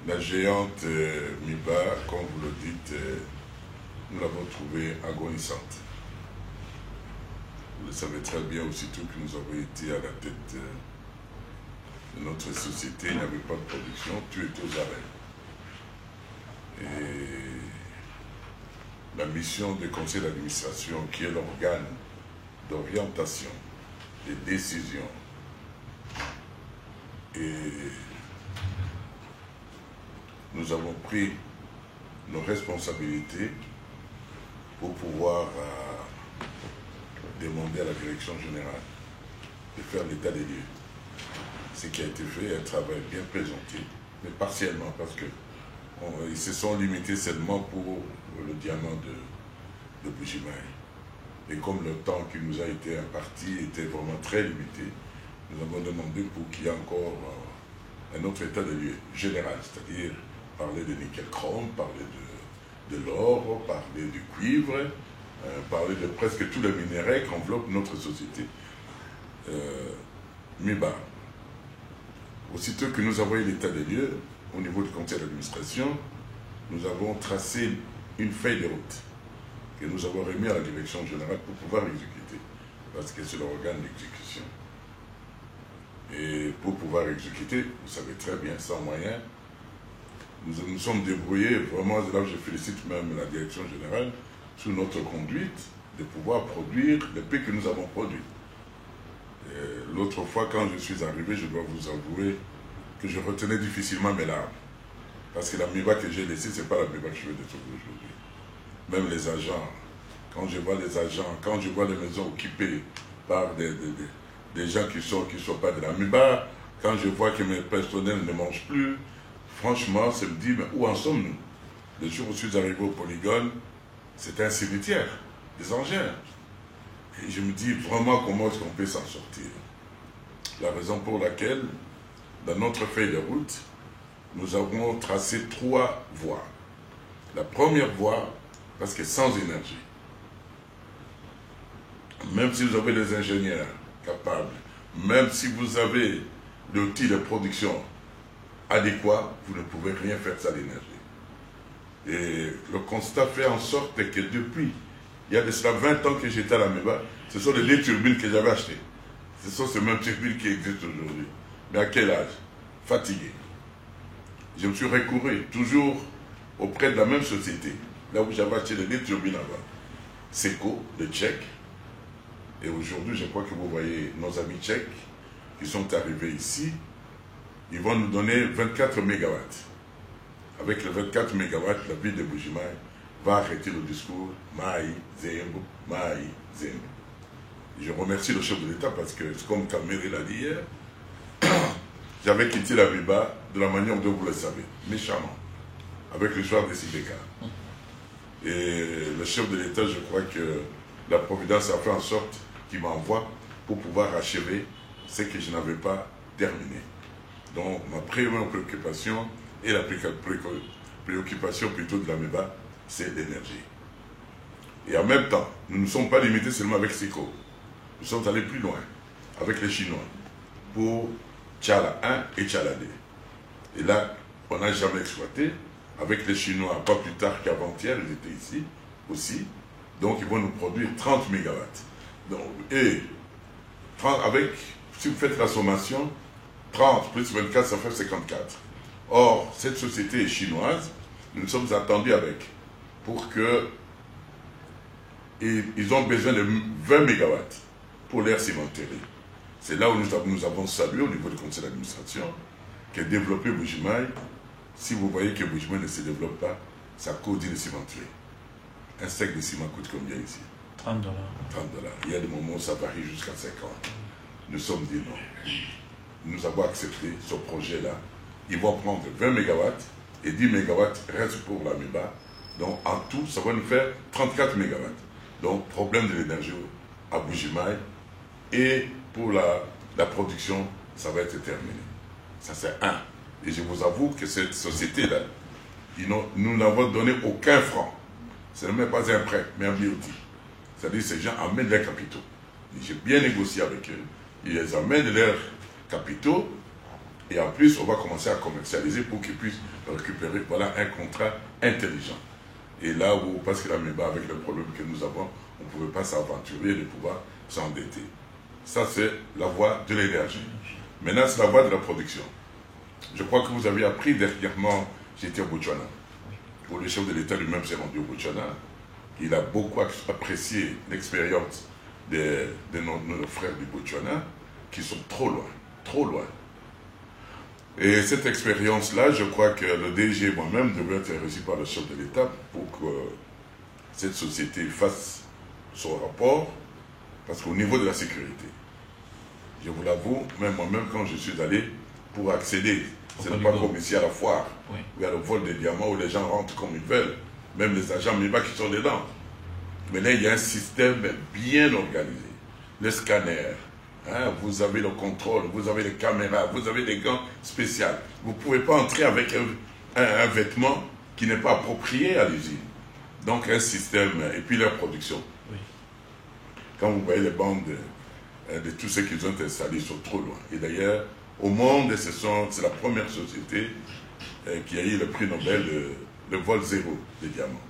La géante Miba, comme vous le dites, nous l'avons trouvée agonisante. Vous le savez très bien, aussitôt que nous avons été à la tête de notre société, il n'y avait pas de production, tout était aux arrêts. Et la mission du conseil d'administration, qui est l'organe d'orientation, de décision, et nous avons pris nos responsabilités pour pouvoir demander à la direction générale de faire l'état des lieux. Ce qui a été fait, un travail bien présenté, mais partiellement, parce qu'ils se sont limités seulement pour le diamant de Bujimaï. Et comme le temps qui nous a été imparti était vraiment très limité, nous avons demandé pour qu'il y ait encore un autre état de lieu général, c'est-à-dire parler de nickel-chrome, parler de l'or, parler du cuivre, parler de presque tous les minéraux qui enveloppent notre société. Miba, aussitôt que nous avons eu l'état des lieux, au niveau du conseil d'administration, nous avons tracé une feuille de route que nous avons remis à la direction générale pour pouvoir exécuter, parce que c'est l'organe d'exécution. Et pour pouvoir exécuter, vous savez très bien, sans moyens, nous nous sommes débrouillés, vraiment, là je félicite même la direction générale, sous notre conduite, de pouvoir produire les prix que nous avons produits. L'autre fois, quand je suis arrivé, je dois vous avouer que je retenais difficilement mes larmes. Parce que la Miba que j'ai laissée, ce n'est pas la Miba que je veux détruire aujourd'hui. Même les agents, quand je vois les agents, quand je vois les maisons occupées par des gens qui sont pas de la Miba, quand je vois que mes personnels ne mangent plus, franchement, ça me dit, mais où en sommes-nous? Le jour où je suis arrivé au polygone, c'était un cimetière, des engins. Et je me dis vraiment comment est-ce qu'on peut s'en sortir. La raison pour laquelle, dans notre feuille de route, nous avons tracé 3 voies. La première voie, parce que sans énergie, même si vous avez des ingénieurs capables, même si vous avez l'outil de production adéquat, vous ne pouvez rien faire sans l'énergie. Et le constat fait en sorte que depuis, il y a de cela 20 ans que j'étais à la Miba, ce sont les 2 turbines que j'avais achetées. Ce sont ces mêmes turbines qui existent aujourd'hui. Mais à quel âge? Fatigué. Je me suis recouru toujours auprès de la même société, là où j'avais acheté les 2 turbines avant. Seco, le Tchèque. Et aujourd'hui, je crois que vous voyez nos amis tchèques qui sont arrivés ici. Ils vont nous donner 24 MW. Avec les 24 MW, la ville de Bujimaï va arrêter le discours Maï, Zembo, Maï, Zembo. Je remercie le chef de l'État parce que, comme Kamere l'a dit hier, j'avais quitté la Miba de la manière dont vous le savez, méchamment, avec l'histoire des Sideka. Et le chef de l'État, je crois que la Providence a fait en sorte qu'il m'envoie pour pouvoir achever ce que je n'avais pas terminé. Donc, ma première préoccupation et la préoccupation plutôt de la Miba, c'est l'énergie. Et en même temps, nous ne sommes pas limités seulement avec SICO. Nous sommes allés plus loin avec les Chinois pour Tchala 1 et Tchala 2. Et là, on n'a jamais exploité. Avec les Chinois, pas plus tard qu'avant-hier, ils étaient ici aussi. Donc, ils vont nous produire 30 MW. Donc, et 30 avec, si vous faites la sommation, 30 plus 24, ça fait 54. Or, cette société est chinoise, nous nous sommes attendus avec, pour que ils ont besoin de 20 MW pour l'aire cimenterie. C'est là où nous avons salué au niveau du conseil d'administration que développer Bujimaï, si vous voyez que Bujimaï ne se développe pas, ça coûte une cimenterie. Un sac de ciment coûte combien ici? 30 $. 30 $. Il y a des moments où ça varie jusqu'à 50. Nous sommes dit non. Nous avons accepté ce projet-là. Ils vont prendre 20 MW et 10 MW restent pour la Miba. Donc en tout, ça va nous faire 34 MW. Donc problème de l'énergie à Bujimaï. Et pour la production, ça va être terminé. Ça c'est un. Et je vous avoue que cette société-là, nous n'avons donné aucun franc. Ce n'est même pas un prêt, mais un BOT. C'est-à-dire que ces gens amènent leurs capitaux. J'ai bien négocié avec eux. Ils amènent leurs capitaux Et en plus, on va commencer à commercialiser pour qu'ils puissent récupérer. Voilà un contrat intelligent. Et là où, parce que la MEBA, avec le problème que nous avons, on ne pouvait pas s'aventurer de pouvoir s'endetter. Ça, c'est la voie de l'énergie. Maintenant, c'est la voie de la production. Je crois que vous avez appris dernièrement, j'étais au Botswana, où le chef de l'État lui-même s'est rendu au Botswana. Il a beaucoup apprécié l'expérience de nos frères du Botswana, qui sont trop loin, trop loin. Et cette expérience-là, je crois que le DG et moi-même devait être reçu par le chef de l'État pour que cette société fasse son rapport, parce qu'au niveau de la sécurité, je vous l'avoue, même moi-même quand je suis allé pour accéder, ce n'est pas comme ici à la foire, oui, où il y a le vol des diamants, où les gens rentrent comme ils veulent, même les agents MIBA qui sont dedans. Mais là, il y a un système bien organisé. Le scanner, hein, vous avez le contrôle, vous avez les caméras, vous avez des gants spéciaux. Vous ne pouvez pas entrer avec un vêtement qui n'est pas approprié à l'usine. Donc un système, et puis leur production. Oui. Quand vous voyez les bandes de tous ceux qu'ils ont installés, ils sont trop loin. Et d'ailleurs, au monde, c'est la première société qui a eu le prix Nobel de vol zéro des diamants.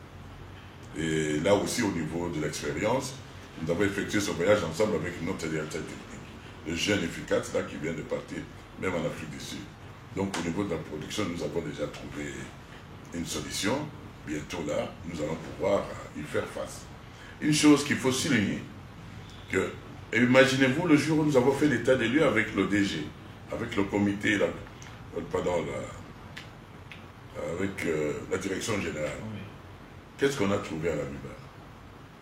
Et là aussi, au niveau de l'expérience, nous avons effectué ce voyage ensemble avec notre directeur technique, le jeune efficace là qui vient de partir, même en Afrique du Sud. Donc au niveau de la production, nous avons déjà trouvé une solution. Bientôt là, nous allons pouvoir y faire face. Une chose qu'il faut souligner, que imaginez-vous le jour où nous avons fait l'état des lieux avec le DG, avec le comité, avec la direction générale. Oui. Qu'est-ce qu'on a trouvé à la MIBA?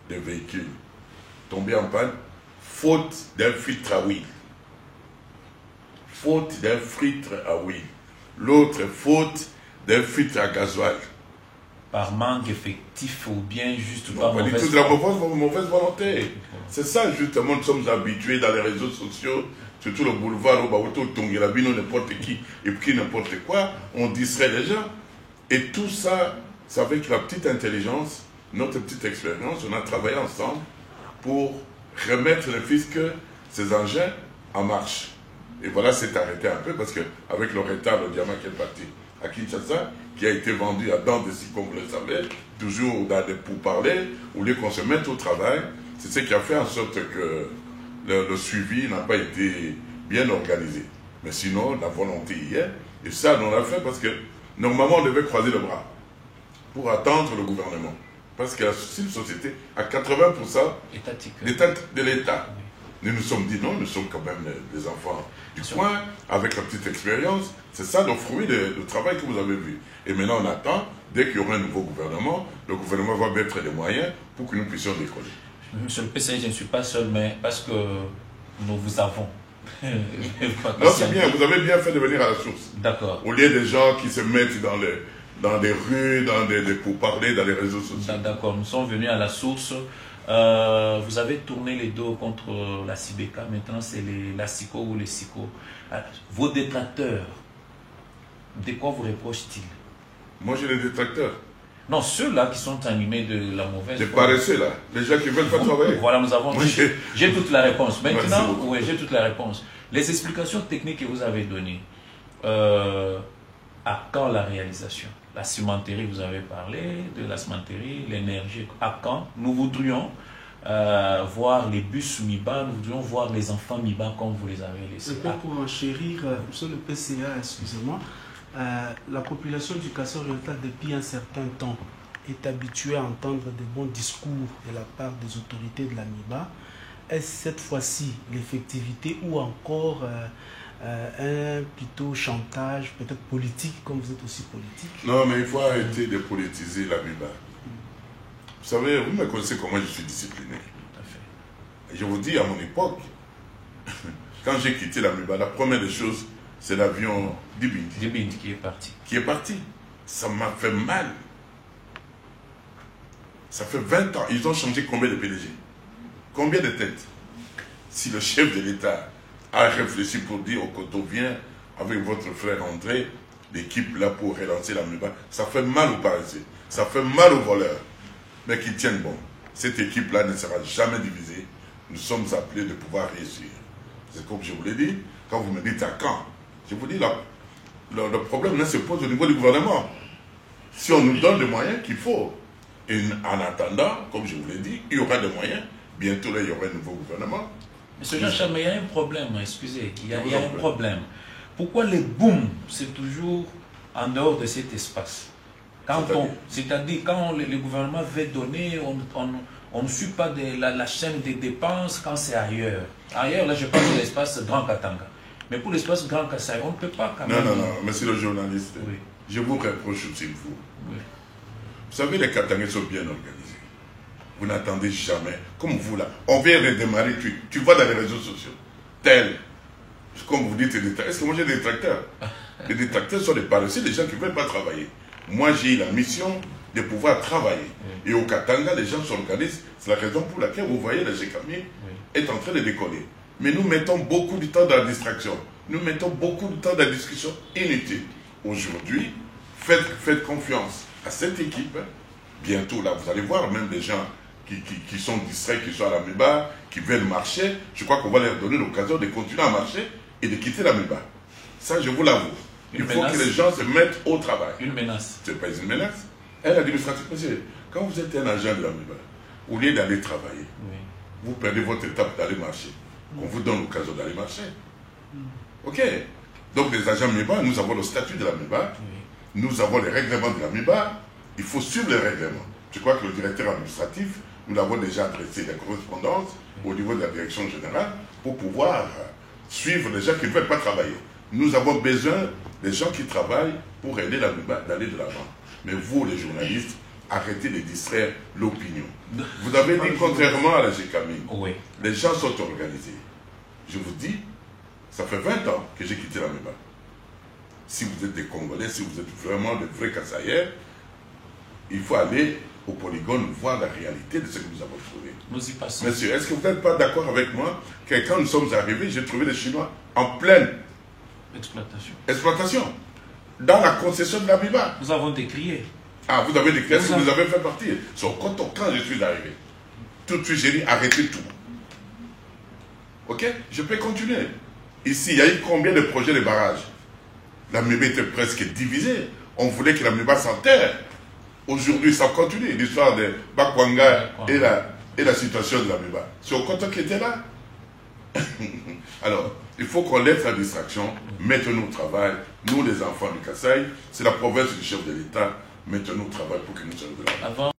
Des véhicules tombés en panne, faute d'un filtre à huile. Faute d'un filtre à huile. L'autre, faute d'un filtre à gasoil. Par manque effectif ou bien juste par mauvaise volonté. C'est ça, justement, nous sommes habitués dans les réseaux sociaux, surtout le boulevard, au Tongirabino, n'importe qui, et puis n'importe quoi, on distrait les gens. Et tout ça, c'est avec la petite intelligence, notre petite expérience, on a travaillé ensemble pour remettre le fisc, ces engins, en marche. Et voilà, c'est arrêté un peu parce qu'avec le retard, le diamant qui est parti à Kinshasa, qui a été vendu à Dandesi, comme vous le savez, toujours dans des pourparlers, où les qu'on se mette au travail, c'est ce qui a fait en sorte que le suivi n'a pas été bien organisé. Mais sinon, la volonté y est, et ça, on l'a fait parce que normalement, on devait croiser le bras pour attendre le gouvernement. Parce que c'est une société à 80% de l'État. Oui. Nous nous sommes dit non, nous sommes quand même des enfants du coin, avec la petite expérience. C'est ça le fruit du travail que vous avez vu. Et maintenant, on attend, dès qu'il y aura un nouveau gouvernement, le gouvernement va mettre les moyens pour que nous puissions décoller. Monsieur le PCI, je ne suis pas seul, mais parce que nous vous avons. Non, c'est bien, vous avez bien fait de venir à la source. D'accord. Au lieu des gens qui se mettent dans des rues, pour parler dans les réseaux sociaux. D'accord, nous sommes venus à la source. Vous avez tourné les dos contre la CIBECA, maintenant c'est la SICO ou les SICO. Vos détracteurs, de quoi vous reprochent-ils? Moi j'ai des détracteurs. Non, ceux-là qui sont animés de la mauvaise... Les paresseux là, les gens qui ne veulent pas travailler. Voilà, nous avons... J'ai toute la réponse. Maintenant, oui, j'ai toute la réponse. Les explications techniques que vous avez données, à quand la réalisation? La cimenterie, vous avez parlé de la cimenterie, l'énergie. À quand? Nous voudrions voir les bus MIBA, nous voudrions voir les enfants MIBA comme vous les avez laissés. Pour enchérir sur le PCA, excusez-moi, la population du Kassai oriental depuis un certain temps est habituée à entendre de bons discours de la part des autorités de la MIBA. Est-ce cette fois-ci l'effectivité ou encore un plutôt chantage, peut-être politique, comme vous êtes aussi politique? Non, mais il faut arrêter de politiser la MIBA. Vous savez, vous me connaissez comment je suis discipliné. Tout à fait. Je vous dis, à mon époque, quand j'ai quitté la MIBA, la première des choses, c'est l'avion Dibindi. Dibindi qui est parti. Qui est parti. Ça m'a fait mal. Ça fait 20 ans. Ils ont changé combien de PDG? Combien de têtes? Si le chef de l'État a réfléchi pour dire au Koto, viens avec votre frère André, l'équipe là pour relancer la MIBA, ça fait mal aux paresseux, ça fait mal aux voleurs, mais qu'ils tiennent bon. Cette équipe-là ne sera jamais divisée. Nous sommes appelés de pouvoir réussir. C'est comme je vous l'ai dit, quand vous me dites à quand, Je vous dis, le problème là se pose au niveau du gouvernement. Si on nous donne les moyens qu'il faut, et en attendant, comme je vous l'ai dit, il y aura des moyens. Bientôt, là, il y aura un nouveau gouvernement. Monsieur Jean-Charles, mais il y a un problème, excusez, il y a un problème. Pourquoi le boom, c'est toujours en dehors de cet espace? C'est-à-dire, quand le gouvernement veut donner, on ne suit pas la chaîne des dépenses quand c'est ailleurs. Ailleurs, là, je parle de l'espace Grand Katanga. Mais pour l'espace Grand Kassai, on ne peut pas quand même... Non, monsieur le journaliste, oui. Je vous reproche aussi, vous. Oui. Vous savez, les Katangais sont bien organisés. Vous n'attendez jamais, comme vous là. On vient de démarrer, tu vas dans les réseaux sociaux, tel, comme vous dites, est-ce que moi j'ai des détracteurs? Les détracteurs sont des paresseux, des gens qui ne veulent pas travailler. Moi, j'ai eu la mission de pouvoir travailler. Et au Katanga, les gens s'organisent. C'est la raison pour laquelle vous voyez la GECAMI est en train de décoller. Mais nous mettons beaucoup de temps dans la distraction. Nous mettons beaucoup de temps dans la discussion inutile. Aujourd'hui, faites confiance à cette équipe. Bientôt, là, vous allez voir même des gens qui sont distraits, qui sont à la MEBA, qui veulent marcher. Je crois qu'on va leur donner l'occasion de continuer à marcher et de quitter la MEBA. Ça, je vous l'avoue. Il faut que les gens se mettent au travail. Une menace. Ce n'est pas une menace. Elle, administrative, monsieur, quand vous êtes un agent de la MEBA, au lieu d'aller travailler, vous perdez votre étape d'aller marcher. On vous donne l'occasion d'aller marcher. Ok. Donc, les agents MEBA, nous avons le statut de la MEBA, nous avons les règlements de la MEBA, il faut suivre les règlements. Je crois que le directeur administratif, nous l'avons déjà adressé des correspondances au niveau de la direction générale pour pouvoir suivre les gens qui ne veulent pas travailler. Nous avons besoin des gens qui travaillent pour aider la MEBA d'aller de l'avant. Mais vous, les journalistes, arrêtez de distraire l'opinion. Vous avez dit, contrairement à la GECAMI, les gens sont organisés. Je vous dis, ça fait 20 ans que j'ai quitté la MEBA. Si vous êtes des Congolais, si vous êtes vraiment des vrais Kassaïens, il faut aller au polygone voir la réalité de ce que nous avons trouvé. Nous y passons. Monsieur, est-ce que vous n'êtes pas d'accord avec moi que quand nous sommes arrivés, j'ai trouvé les Chinois en pleine exploitation. Dans la concession de la MEBA. Nous avons décrié. Ah, vous avez décrié, si vous avez fait partie. Quand je suis arrivé, tout de suite j'ai dit arrêtez tout. Ok? Je peux continuer. Ici, il y a eu combien de projets de barrages? La MEBA était presque divisée. On voulait que la MEBA s'enterre. Aujourd'hui, ça continue. L'histoire de Bakwanga et la situation de la MEBA. C'est au Koto qui était là. Alors, il faut qu'on laisse la distraction. Mettons-nous au travail. Nous, les enfants du Kassai, c'est la province du chef de l'État. Mettons-nous au travail pour que nous soyons de là.